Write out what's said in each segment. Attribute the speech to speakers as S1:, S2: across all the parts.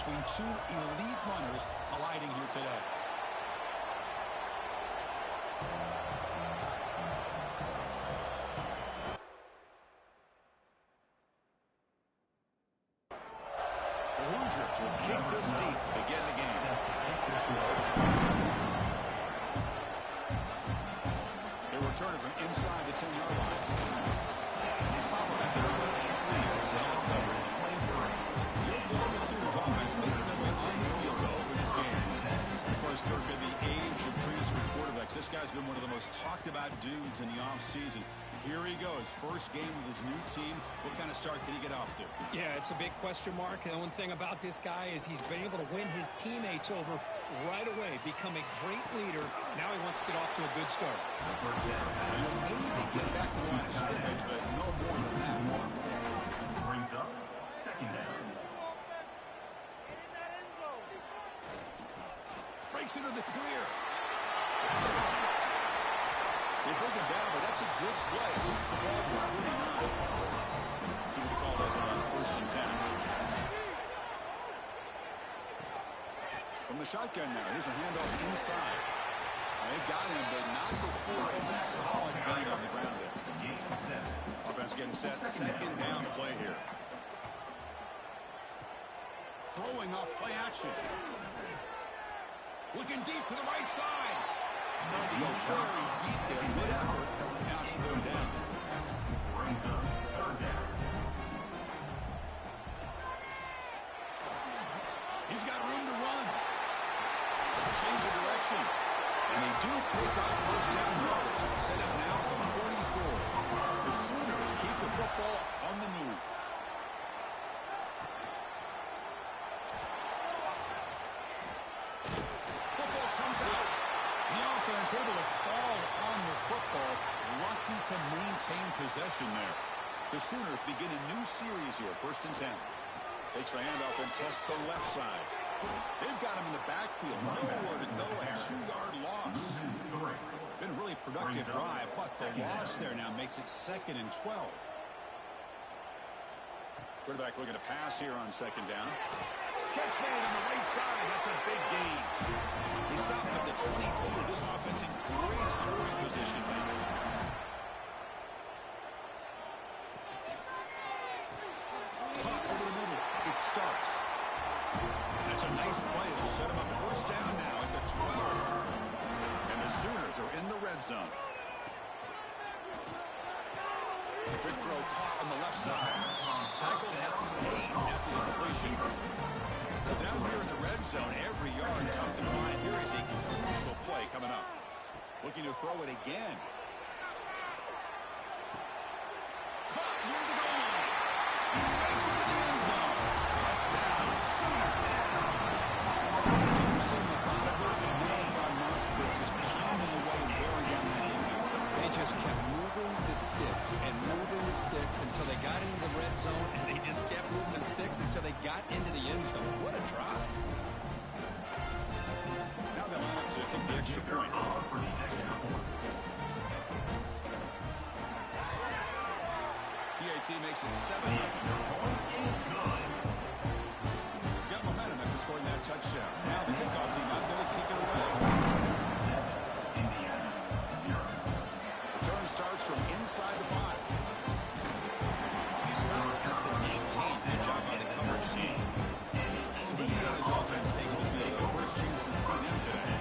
S1: between two elite runners colliding here today. The Hoosiers will kick this deep to begin the game. They return it from inside the 10-yard line. And they stop about the 23 and solid coverage. The Oklahoma Sooners offense making their way on the field to open this game. Of course, Kirk, in the age of transfer quarterbacks, this guy's been one of the most talked about dudes in the offseason. Here he goes, first game with his new team. What kind of start can he get off to?
S2: Yeah, it's a big question mark. And the one thing about this guy is he's been able to win his teammates over right away, become a great leader. Now he wants to get off to a good start.
S1: He'll maybe get back to the line of scrimmage, but no more than that.
S3: Brings up second down.
S1: Breaks into the clear. They bring him down, but that's a good play. Moves the ball to 39. See what the call does on first and 10. From the shotgun now, here's a handoff inside. They've got him, but not before a solid gun on the ground there. Offense getting set, second down to play here. Throwing up, play action. Looking deep to the right side. Trying to go very deep there. Good effort. Now it's third down.
S3: Brings up third down.
S1: He's got room to run. Change of direction. And they do pick up first down yardage. Set up now at the 44. The Sooners keep the football on the move. Football comes out. The offense able to fall on the football. Lucky to maintain possession there. The Sooners begin a new series here. First and 10. Takes the handoff and tests the left side. They've got him in the backfield. Nowhere to go. A 2-yard loss. Been a really productive drive, but the loss there now makes it second and 12. Quarterback looking to pass here on second down. Catch made on the right side. That's a big gain. They stop him at the 22. This offense in great scoring position now. Caught over the middle. It starts. That's a nice play. It'll set him up first down now at the 12. And the Sooners are in the red zone. Quick throw caught on the left side. Tackled at the 8 after the completion. So down here in the red zone, every yard tough to find. Here is a crucial play coming up. Looking to throw it again. Caught near the goal line. He makes it to the end zone. Touchdown, Sooners. So methodical and well-found Marshall just pounding away and wearing down that defense.
S2: They just kept moving the sticks and moving the sticks until they got into the red zone, and they just kept moving the sticks until they got into the end zone. What a drive.
S1: Now they'll have to kick the extra point. PAT makes it 7-0. Got momentum after scoring that touchdown. Now the kickoff team out there to kick it away. Return starts from inside the 5. He stopped at the 19. Good job by the coverage team. So Indiana's offense takes it today. The first chance to see them today.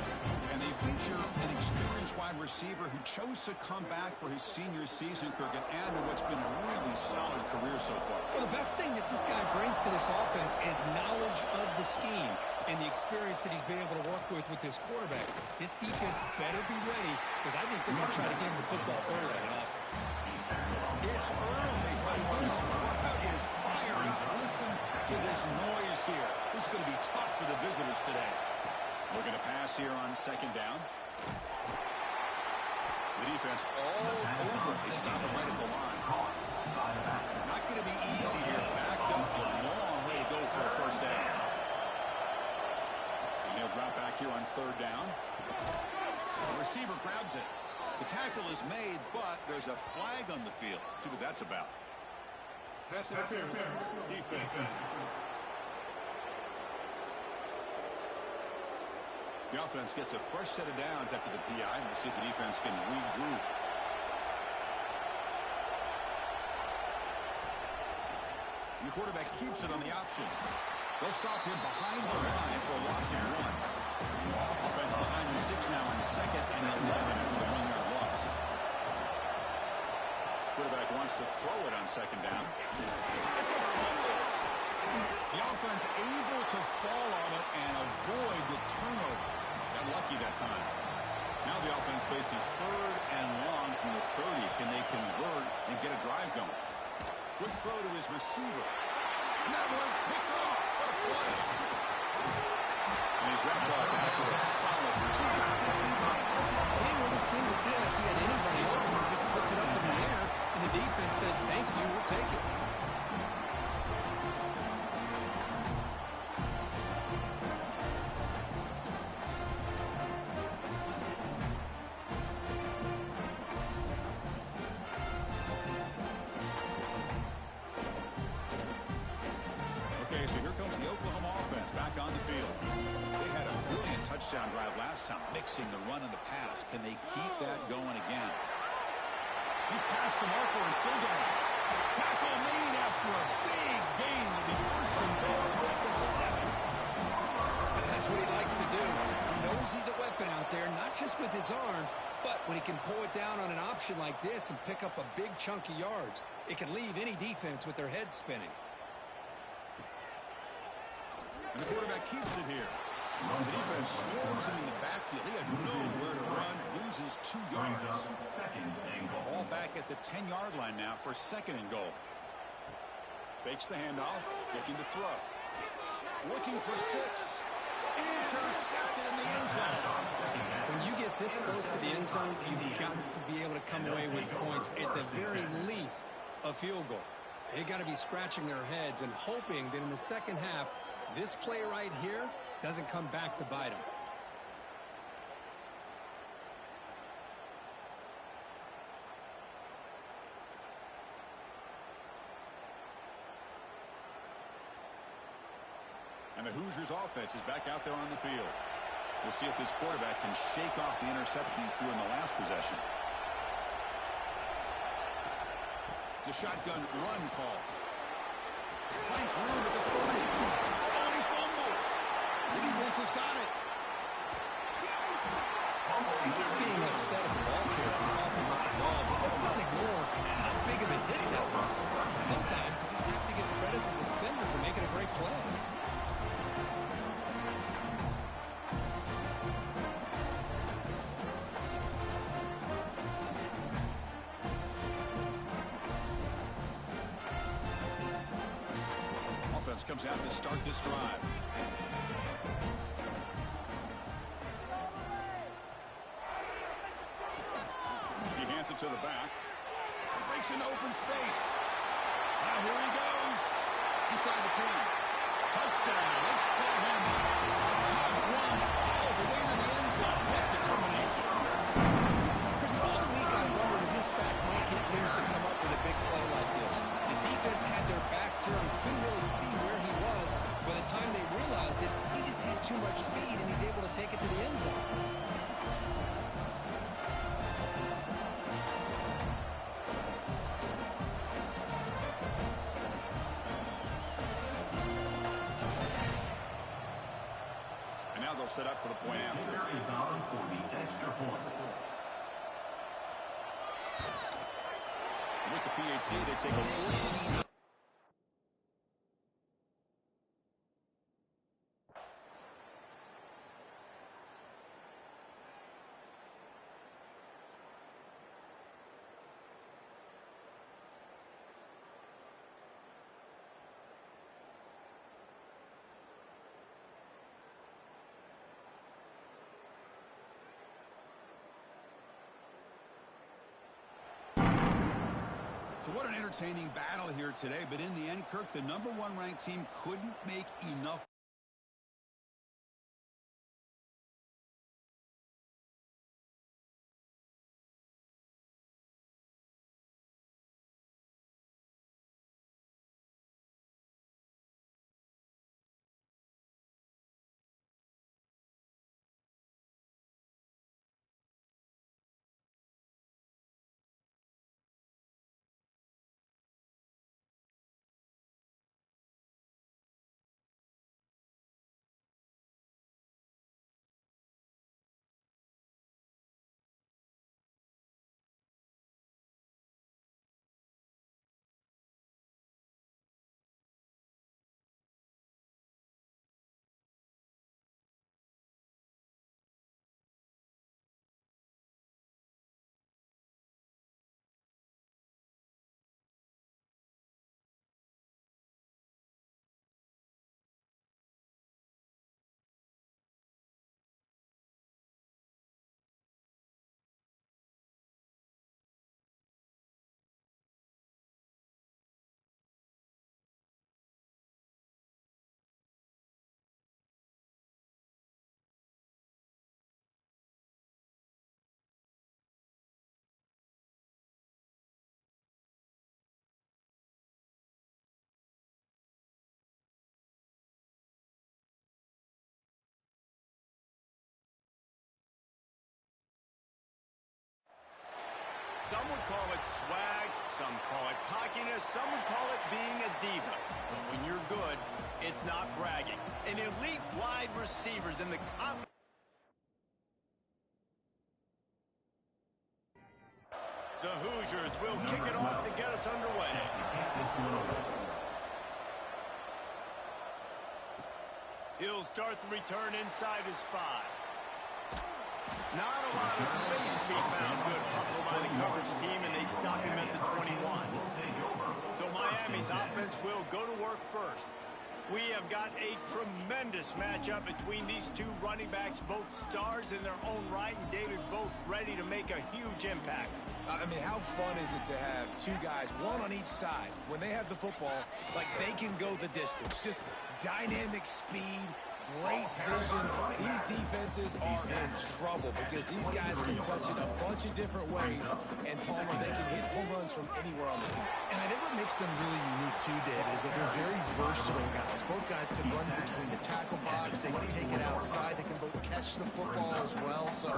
S1: And they feature an experienced wide receiver who chose to come back for his senior season, Kirk, and add to what's been a really solid career so far.
S2: Well, the best thing that this guy brings to this offense is knowledge of the scheme and the experience that he's been able to work with this quarterback. This defense better be ready, because I think they're going to try to get him the football early and often.
S1: It's early, but this crowd is fired up. Listen to this noise here. This is going to be tough for the visitors today. Looking to pass here on second down. The defense all over. They stop him right at the line. Not going to be easy here. Backed up a long way to go for a first down. And he'll drop back here on third down. The receiver grabs it. The tackle is made, but there's a flag on the field. Let's see what that's about. Pass interference. Defense. The offense gets a fresh set of downs after the PI. We'll see if the defense can regroup. And the quarterback keeps it on the option. They'll stop him behind the line for a loss of 1. Offense behind the 6 now on 2nd and 11 after the 1-yard loss. Quarterback wants to throw it on 2nd down. It's a fumble. The offense able to fall on it and avoid the turnover. Got lucky that time. Now the offense faces 3rd and long from the 30. Can they convert and get a drive going? Quick throw to his receiver. And that one's picked off. What a play. And he's wrapped up after a solid return.
S2: He didn't really seem to feel like he had anybody open. He just puts it up in the air, and the defense says, thank you, we'll take it.
S1: Okay, so here comes the Oklahoma offense back on the field. They had a brilliant touchdown drive last time, mixing the run and the pass. Can they keep that going again? He's past the marker and still going. Tackle made after a big gain. Will be 1st and goal at the 7.
S2: And that's what he likes to do. He knows he's a weapon out there, not just with his arm, but when he can pull it down on an option like this and pick up a big chunk of yards, it can leave any defense with their head spinning.
S1: And the quarterback keeps it here. The defense swarms him in the backfield. He had nowhere to run. Loses 2 yards. Ball back at the 10-yard line now for 2nd and goal. Fakes the handoff. Looking to throw. Looking for 6. Intercepted in the end zone.
S2: When you get this close to the end zone, you've got to be able to come away with points, at the very least, a field goal. They got to be scratching their heads and hoping that in the second half, this play right here doesn't come back to bite them.
S1: And the Hoosiers offense is back out there on the field. We'll see if this quarterback can shake off the interception he threw in the last possession. It's a shotgun run call. Finds room at the 30. Oh, and he fumbles. The defense has got it.
S2: I get being upset at the ball carrier from coughing up the ball, but let's not ignore how big of a hit that was. Sometimes you just have to give credit to the defender for making a great play.
S1: Offense comes out to start this drive. He hands it to the back. Breaks into open space. Now here he goes. Inside the 10. Touchdown. Oklahoma. A tough run all the way to the end zone. What determination.
S2: Chris, all week I wondered if this back might get loose and come up with a big play like this. The defense had their back turned, couldn't really see where he was. By the time they realized it, he just had too much speed, and he's able to take it to the end zone.
S1: And now they'll set up for the point after.
S3: Is on for the extra point.
S1: With the PAT, they take a 14. So what an entertaining battle here today. But in the end, Kirk, the #1 ranked team couldn't make enough
S4: Some would call it swag, some call it cockiness, some would call it being a diva. But when you're good, it's not bragging. An elite wide receivers in the confidence. The Hoosiers will kick it off to get us underway. He'll start the return inside his 5. Not a lot of space to be found. Good hustle by the coverage team, and they stop him at the 21. So Miami's offense will go to work first. We have got a tremendous matchup between these two running backs, both stars in their own right, and David, both ready to make a huge impact.
S5: I mean, how fun is it to have two guys, one on each side, when they have the football, like they can go the distance. Just dynamic speed, great vision. These defenses are in trouble because these guys can touch it a bunch of different ways. And, Palmer, they can hit home runs from anywhere on the field.
S6: And I think what makes them really unique, too, Dave, is that they're very versatile guys. Both guys can run between the tackle box. They can take it outside. They can both catch the football as well. So,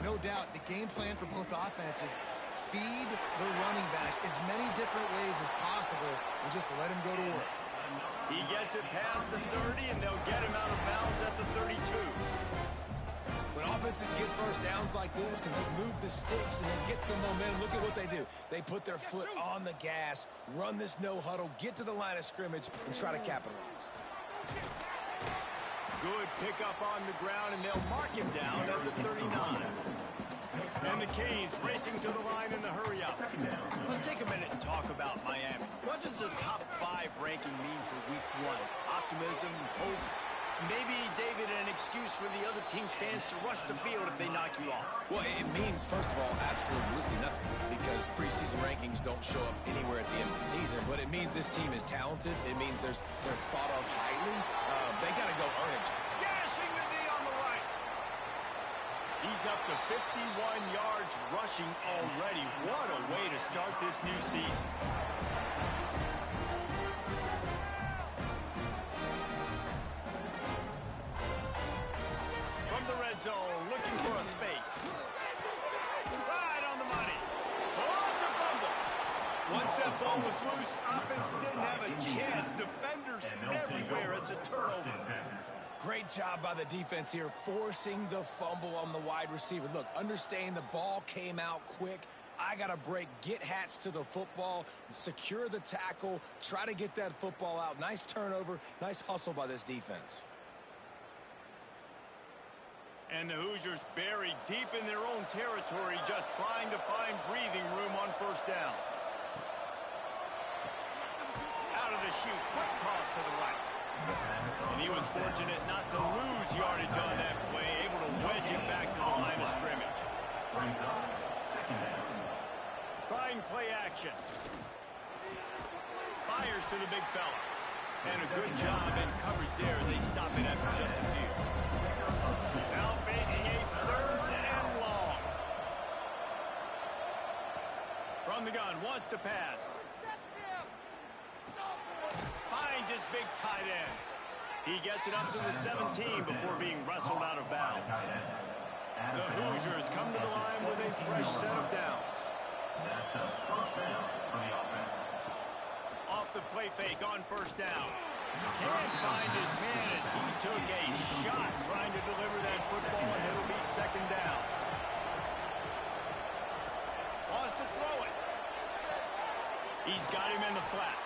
S6: no doubt, the game plan for both offenses, feed the running back as many different ways as possible and just let him go to work.
S4: He gets it past the 30, and they'll get him out of bounds at the 32.
S5: When offenses get first downs like this and they move the sticks and they get some momentum, look at what they do. They put their foot on the gas, run this no huddle, get to the line of scrimmage, and try to capitalize.
S4: Good pickup on the ground, and they'll mark him down at the 39. And the Canes racing to the line in the hurry-up. Let's take a minute and talk about Miami. What does the top 5 ranking mean for week 1? Optimism, hope, maybe, David, an excuse for the other team's fans to rush the field if they knock you off.
S5: Well, it means, first of all, absolutely nothing because preseason rankings don't show up anywhere at the end of the season, but it means this team is talented. It means they're thought of highly. They got to go earn it.
S4: Dashing the knee on the right. He's up to 51 yards rushing already. What a way to start this new season. From the red zone, looking for a space. Right on the money. Oh, it's a fumble. Once that ball was loose, offense didn't have a chance. Defenders everywhere. It's a turnover.
S5: Great job by the defense here, forcing the fumble on the wide receiver. Look, understand the ball came out quick. I got to break, get Hats to the football, secure the tackle, try to get that football out. Nice turnover, nice hustle by this defense.
S4: And the Hoosiers buried deep in their own territory, just trying to find breathing room on first down. Out of the chute, quick toss to the right. And he was fortunate not to lose yardage on that play, able to wedge it back to the line of scrimmage. Trying play action. Fires to the big fella. And a good job in coverage there as they stop it after just a few. Now facing a 3rd and long. From the gun, wants to pass. Finds his big tight end. He gets it up to the 17 before being wrestled out of bounds. The Hoosiers come to the line with a fresh set of downs.
S3: That's a first down for the offense.
S4: Off the play fake on first down. Can't find his man as he took a shot trying to deliver that football, and it'll be 2nd down. Wants to throw it. He's got him in the flat.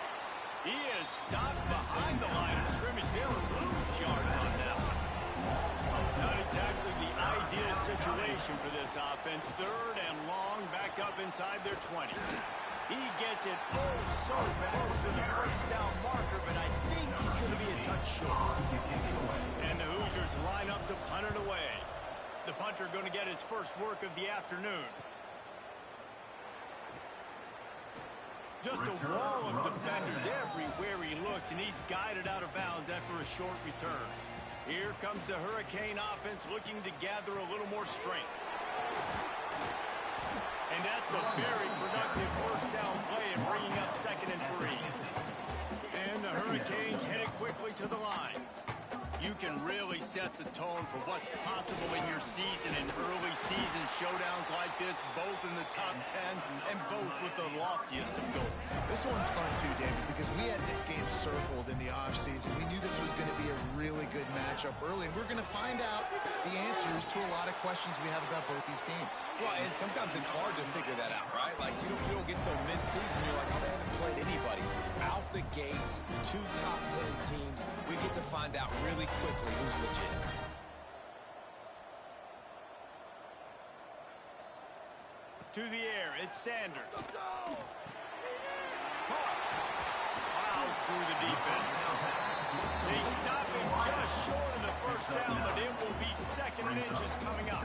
S4: He is stopped behind the line of scrimmage. They'll lose yards on that one. Not exactly the ideal situation for this offense. 3rd and long, back up inside their 20. He gets it oh so close to the first down marker, but I think he's going to be a touch short. And the Hoosiers line up to punt it away. The punter going to get his first work of the afternoon. Just a wall of defenders everywhere he looks, and he's guided out of bounds after a short return. Here comes the Hurricane offense looking to gather a little more strength. And that's a very productive first down play and bringing up 2nd and 3. And the Hurricanes headed quickly to the line. You can really set the tone for what's possible in your season in early season showdowns like this, both in the top 10 and both with the loftiest of goals.
S6: This one's fun too, David, because we had this game circled in the offseason. We knew this was going to be a really good matchup early, and we're going to find out the answers to a lot of questions we have about both these teams.
S5: Well, and sometimes it's hard to figure that out, right? Like, you don't get till mid-season, you're like, oh, they haven't played anybody. Out the gates, 2 top 10 teams, we get to find out really quickly who's legit.
S4: To the air, it's Sanders. Caught. Plows through the defense. They stop him just short of the first down, but it will be 2nd and inches coming up.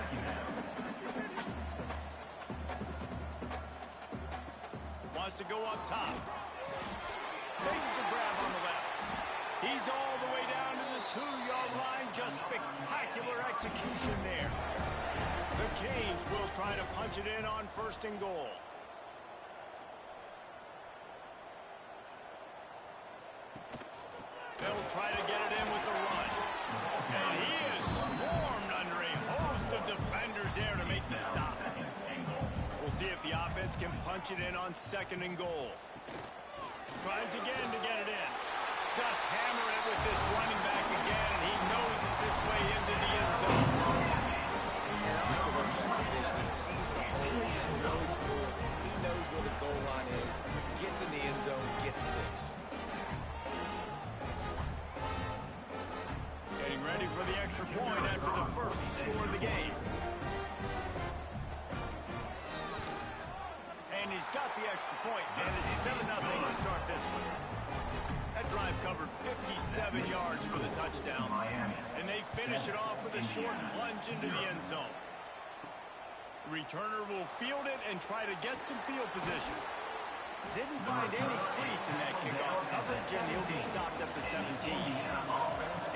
S4: Wants to go up top. Makes the grab on the left. He's all the way down to the 2-yard line. Just spectacular execution there. The Canes will try to punch it in on 1st and goal. They'll try to get it in with the run. And he is swarmed under a host of defenders there to make the stop. We'll see if the offense can punch it in on 2nd and goal. Tries again to get it in. Just hammer it with this running back again, and he knows it's his way into the end zone.
S5: And I like the running back's vision. He sees the hole, he throws through it. He knows where the goal line is, gets in the end zone, gets 6.
S4: Getting ready for the extra point after the first score of the game. And he's got the extra point, and it's 7-0 to start this one. That drive covered 57 yards for the touchdown. And they finish it off with a short plunge into the end zone. The returner will field it and try to get some field position. Didn't find any crease in that kickoff coverage, and he'll be stopped at the 17.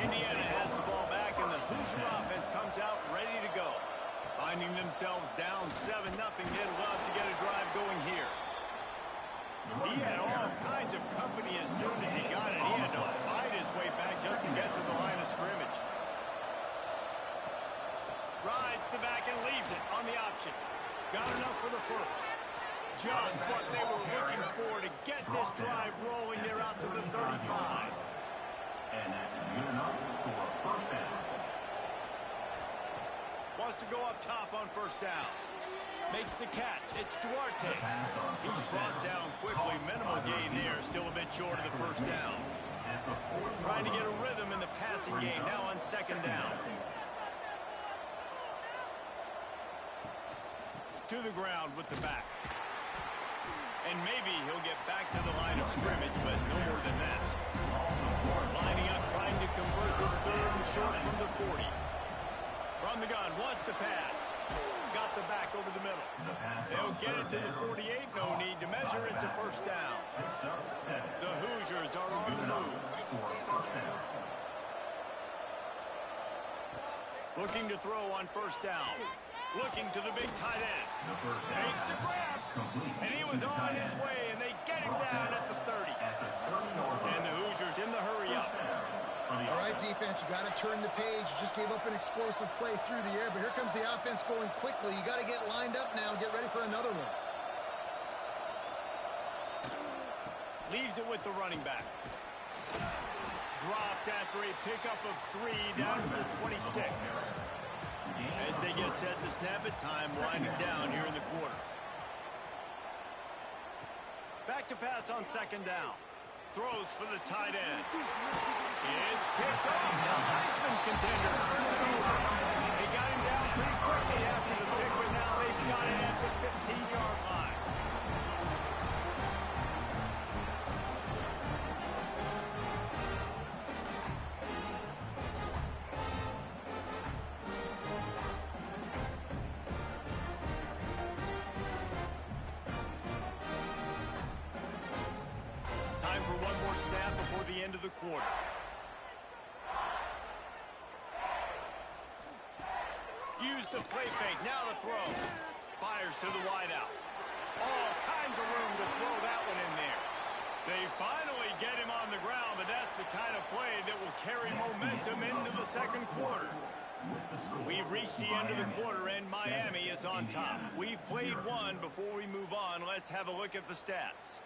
S4: Indiana has the ball back, and the Hoosier offense comes out ready to go. Finding themselves down 7-0, they'd love to get a drive going here. He had all kinds of company as soon as he got it. He had to fight his way back just to get to the line of scrimmage. Rides the back and leaves it on the option. Got enough for the first. Just what they were looking for to get this drive rolling. They're out to the 35.
S3: And that's good enough for a 1st down.
S4: Wants to go up top on 1st down. Makes the catch. It's Duarte. He's brought down quickly. Minimal gain there. Still a bit short of the 1st down. Trying to get a rhythm in the passing game. Now on 2nd down. To the ground with the back. And maybe he'll get back to the line of scrimmage, but no more than that. Lining up, trying to convert this 3rd and short from the 40. From the gun, wants to pass. Got the back over the middle. They'll get it to the 48. No need to measure. It's a 1st down. The Hoosiers are on the move. Looking to throw on 1st down. Looking to the big tight end. Makes the grab. And he was on his way, and they get him down at the 30. And the Hoosiers in the hurry up.
S6: All right, defense, you got to turn the page. You just gave up an explosive play through the air, but here comes the offense going quickly. You got to get lined up now and get ready for another one.
S4: Leaves it with the running back. Dropped after a pickup of 3 down to the 26. As they get set to snap it, time winding down here in the quarter. Back to pass on 2nd down. Throws for the tight end. It's picked off. The Heisman contender turns it over. They got him down pretty quickly after the pick, but now they've got it at the 15-yard line. Time for one more snap before the end of the quarter. Use the play fake. Now to throw. Fires to the wideout. All kinds of room to throw that one in there. They finally get him on the ground, but that's the kind of play that will carry momentum into the the second quarter. We've reached the end of the quarter, and Miami is on top. We've played one. Before we move on, let's have a look at the stats.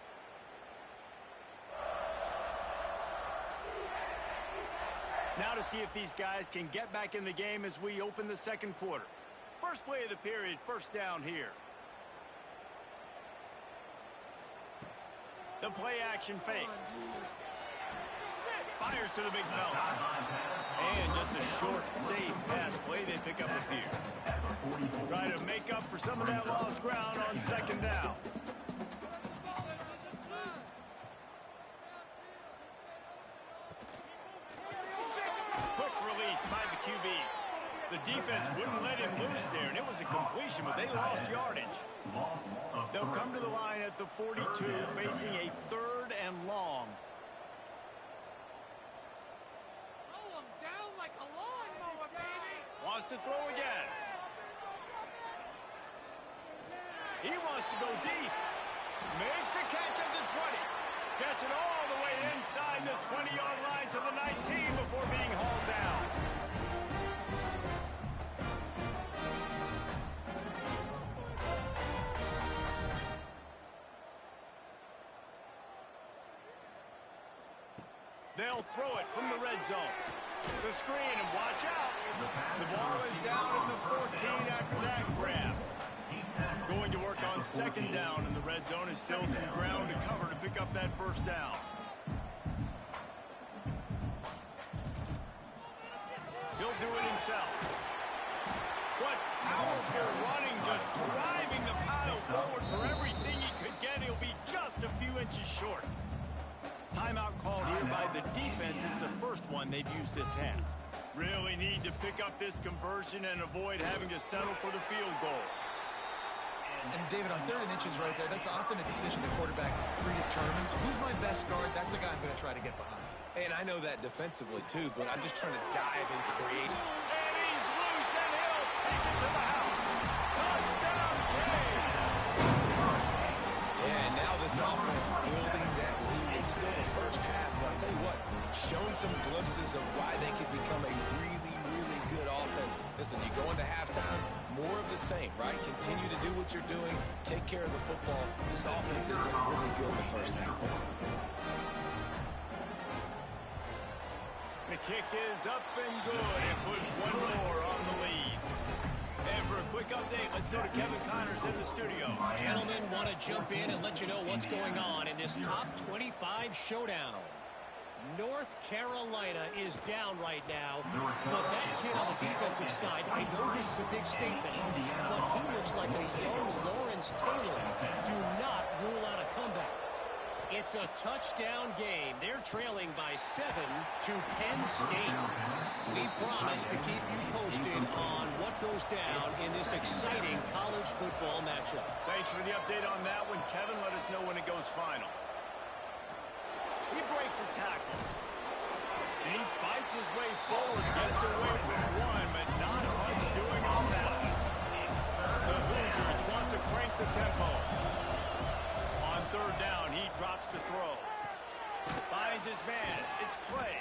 S4: Now to see if these guys can get back in the game as we open the second quarter. First play of the period, first down here. The play action fake. Fires to the big fella. And just a short, safe pass play. They pick up a few. Try to make up for some of that lost ground on second down. Quick release by the QB. The defense wouldn't let him loose there, and it was a completion, but they lost yardage. They'll come to the line at the 42, facing a 3rd and long. Wants to throw again. He wants to go deep. Makes a catch at the 20. Gets it all the way inside the 20-yard line to the 19 before being hauled down. They'll throw it from the red zone. The screen, and watch out. The ball is down at the 14 after that grab. Going to work on second down, and the red zone is still some ground to cover to pick up that first down. He'll do it himself. What powerful running, just driving the pile forward for everything he could get. He'll be just a few inches short. Timeout called here by the defense. It's the first one they've used this half. Really need to pick up this conversion and avoid having to settle for the field goal.
S6: And David, on 3rd and inches right there, that's often a decision the quarterback predetermines. Who's my best guard? That's the guy I'm going to try to get behind.
S5: And I know that defensively, too, but I'm just trying to dive and create.
S4: And he's loose, and he'll take it to the house. Touchdown, Cade!
S5: Yeah, and now this offense building that lead. It's still the first half, but I'll tell you what, shown some glimpses of why they could become a really, really good offense. Listen, you go into halftime, more of the same, right? Continue to do what you're doing, take care of the football. This offense is really good in the first half.
S4: The kick is up and good, and put one more on the lead. And for a quick update, let's go to Kevin Connors in the studio.
S2: Gentlemen, want to jump in and let you know what's going on in this top 25 showdown. North Carolina is down right now, but that kid on the defensive side, I know this is a big statement, but he looks like a young Lawrence Taylor. Do not rule out a comeback. It's a touchdown game. They're trailing by 7 to Penn State. We promise to keep you posted on what goes down in this exciting college football matchup.
S4: Thanks for the update on that one, Kevin. Let us know when it goes final. He breaks a tackle. And he fights his way forward, gets away from one, but not much doing on that. The Hoosiers want to crank the tempo. On 3rd down, he drops the throw. Finds his man. It's Clay.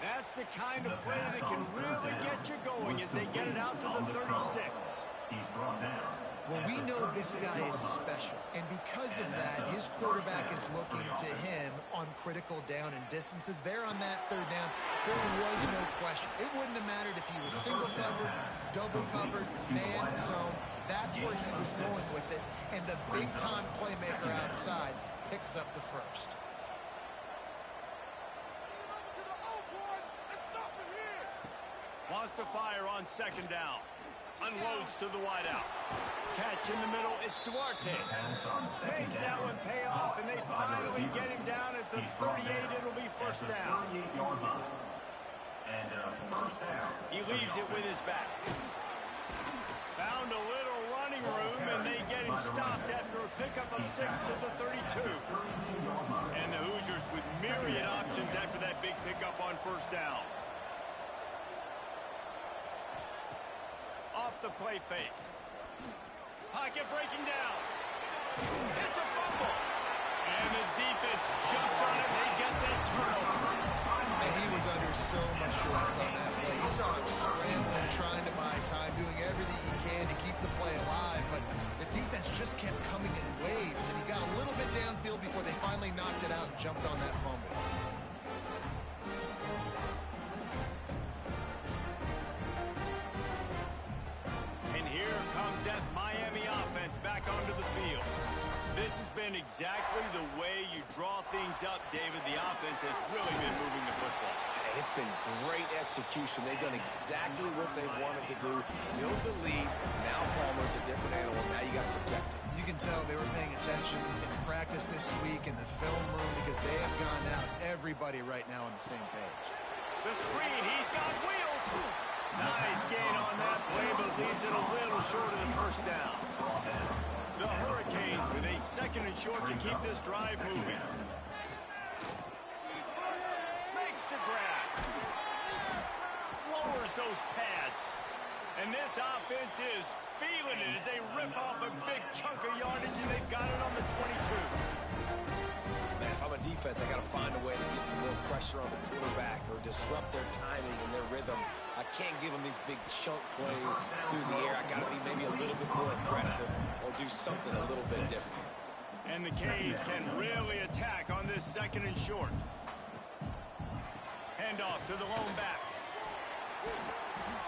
S4: That's the kind of play that can really get you going as they get it out to the 36.
S3: He's brought down.
S6: Well, we know this guy is special, and because of that, his quarterback is looking to him on critical down and distances. There on that 3rd down, there was no question. It wouldn't have mattered if he was single covered, double covered, man, zone. That's where he was going with it, and the big-time playmaker outside picks up the first.
S4: Wants to fire on 2nd down. Unloads to the wideout. Catch in the middle. It's Duarte. Makes that one pay off, and they finally get him down at the 38. It'll be first down. He leaves it with his back. Found a little running room, and they get him stopped after a pickup of 6 to the 32. And the Hoosiers with myriad options after that big pickup on first down. Off the play fake. Pocket breaking down. It's a fumble. And the defense jumps on it. They get that turnover.
S6: And he was under so much stress on that play. You saw
S4: been exactly the way you draw things up, David. The offense has really been moving the football.
S5: And it's been great execution. They've done exactly what they've wanted to do. Build the lead. Now Palmer's a different animal. Now you got to protect it.
S6: You can tell they were paying attention in practice this week in the film room because they have gone out. Everybody right now on the same page.
S4: The screen, he's got wheels. Nice gain on that play, but leaves it a little short of the first down. The Hurricanes with a 2nd and short to keep this drive moving. Makes the grab. Lowers those pads. And this offense is feeling it as they rip off a big chunk of yardage, and they've got it on the 22.
S5: Man, if I'm a defense, I got to find a way to get some more pressure on the quarterback or disrupt their timing and their rhythm. I can't give them these big chunk plays through the air. I got to be maybe a little bit more aggressive or do something a little bit different.
S4: And the Canes can really attack on this 2nd and short. Handoff to the lone back.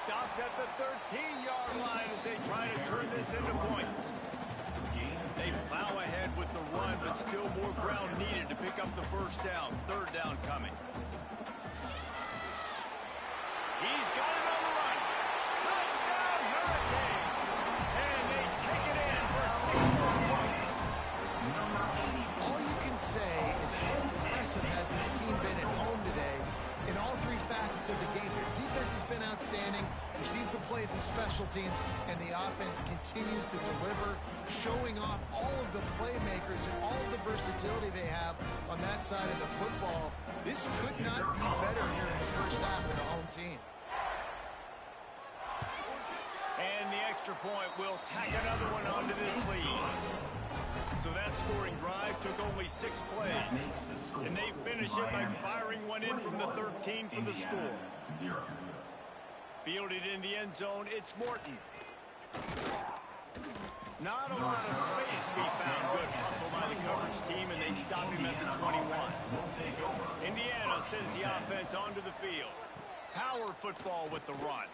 S4: Stopped at the 13-yard line as they try to turn this into points. They plow ahead with the run, but still more ground needed to pick up the first down. 3rd down coming. He's got it on the run. Touchdown, Hurricane. And they take it in for 6 more points.
S6: All you can say is how impressive has this team been at home today in all 3 facets of the game here. Defense has been outstanding. We've seen some plays in special teams, and the offense continues to deliver, showing off all of the playmakers and all of the versatility they have on that side of the football. This could not be better here in the first half of the home team.
S4: And the extra point will tack another one onto this lead. So that scoring drive took only 6 plays. And they finish it by firing one in from the 13 for the score. Fielded in the end zone, it's Morton. Not a lot of space to be found. Good hustle by the coverage team, and they stop him at the 21. Indiana sends the offense onto the field. Power football with the run.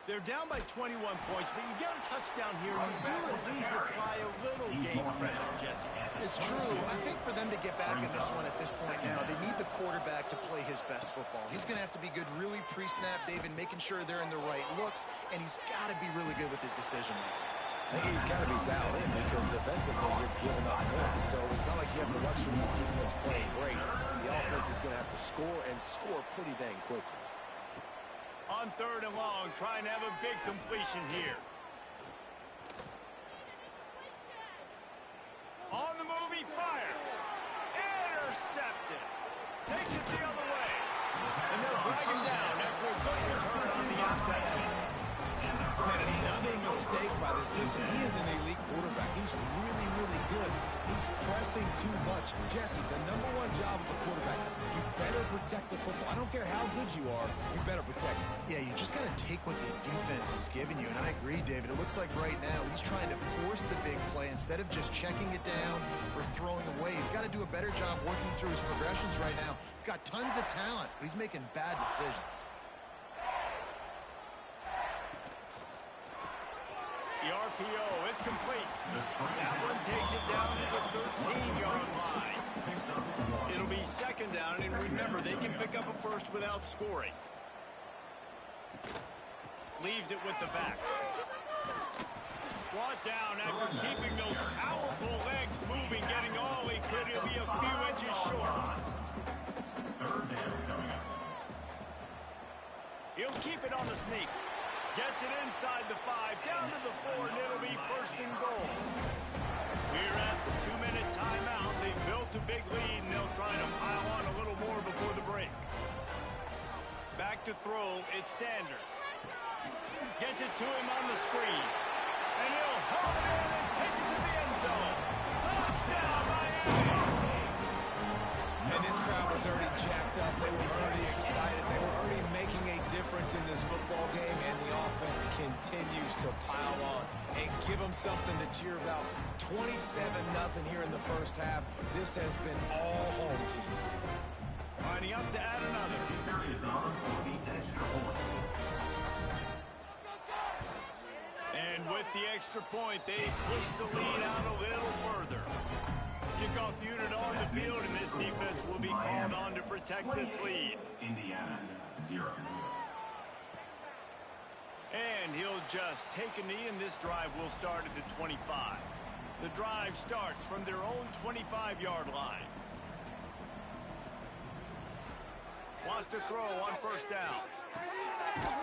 S4: They're down by 21 points, but you get a touchdown here, you do at least apply a little game pressure, Jesse.
S6: It's true. I think for them to get back in this one at this point now, they need the quarterback to play his best football. He's going to have to be good really pre-snap, David, making sure they're in the right looks, and he's got to be really good with his decision-making.
S5: He's got to be dialed in because defensively you're giving up points. So it's not like you have the luxury of the defense playing great. The offense is going to have to score and score pretty dang quickly.
S4: On 3rd and long, trying to have a big completion here. On the move, he fires. Intercepted. Takes it the other way. And they'll drag him down after a good return on the interception.
S5: And another mistake by this. Listen, he is an elite quarterback. He's really, really good. He's pressing too much. Jesse, the #1 job of a quarterback, you better protect the football. I don't care how good you are, you better protect it.
S6: Yeah, you just got to take what the defense is giving you, and I agree, David. It looks like right now he's trying to force the big play instead of just checking it down or throwing away. He's got to do a better job working through his progressions right now. He's got tons of talent, but he's making bad decisions.
S4: The RPO, it's complete. That one takes it down to the 13-yard line. It'll be 2nd down, and remember, they can pick up a first without scoring. Leaves it with the back. Brought down after keeping those powerful legs moving, getting all he could. He'll be a few inches short.
S3: 3rd down coming up.
S4: He'll keep it on the sneak. Gets it inside the 5, down to the 4, and it'll be 1st and goal. We're at the 2-minute timeout. They've built a big lead, and they'll try to pile on a little more before the break. Back to throw, it's Sanders. Gets it to him on the screen. And he'll hurl it in and take it to the end zone. Touchdown, Miami!
S5: And this crowd was already jacked up. They were already excited. They were already making a difference in this football game, and the offense continues to pile on and give them something to cheer about. 27-0 here in the first half. This has been all home team.
S4: Lining up to add another.
S3: Is on for the extra point.
S4: And with the extra point, they push the lead out a little further. Kickoff unit on the field, and this defense will be called on to protect this lead.
S3: Indiana, 0.
S4: And he'll just take a knee, and this drive will start at the 25. The drive starts from their own 25-yard line. Wants to throw on first down.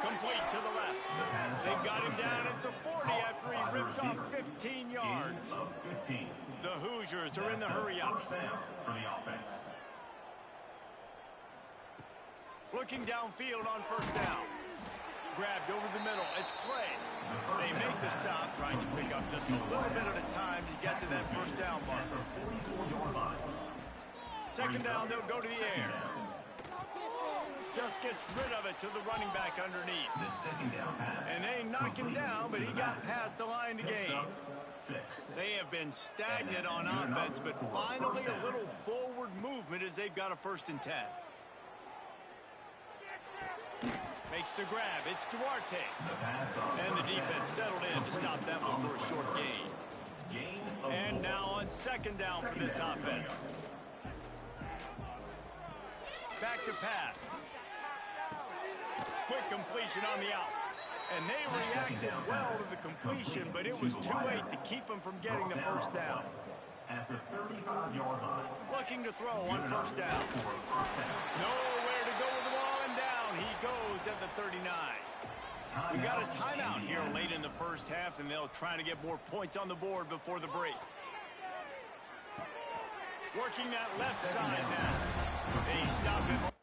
S4: Complete to the left. They've got him down at the 40 after he ripped off 15 yards. The Hoosiers are in the hurry-up.
S3: First down for the offense.
S4: Looking downfield on first down. Grabbed over the middle. It's Clay. They make the stop, trying to pick up just a little bit at a time to get to that first down mark. Second down, they'll go to the air. Just gets rid of it to the running back underneath.
S3: The second down pass.
S4: And they knock him down, but he got past the line to gain. They have been stagnant on offense, but finally a little forward movement as they've got a 1st and 10. Makes the grab. It's Duarte. And the defense settled in to stop that one for a short gain. And now on second down for this offense. Back to pass. Quick completion on the out. And they reacted well to the completion, but it was too late to keep them from getting the first down.
S3: At the 35-yard line.
S4: Looking to throw on first down. Nowhere to go with the ball, and down he goes at the 39. We got a timeout here late in the first half, and they'll try to get more points on the board before the break. Working that left side now. They stop him.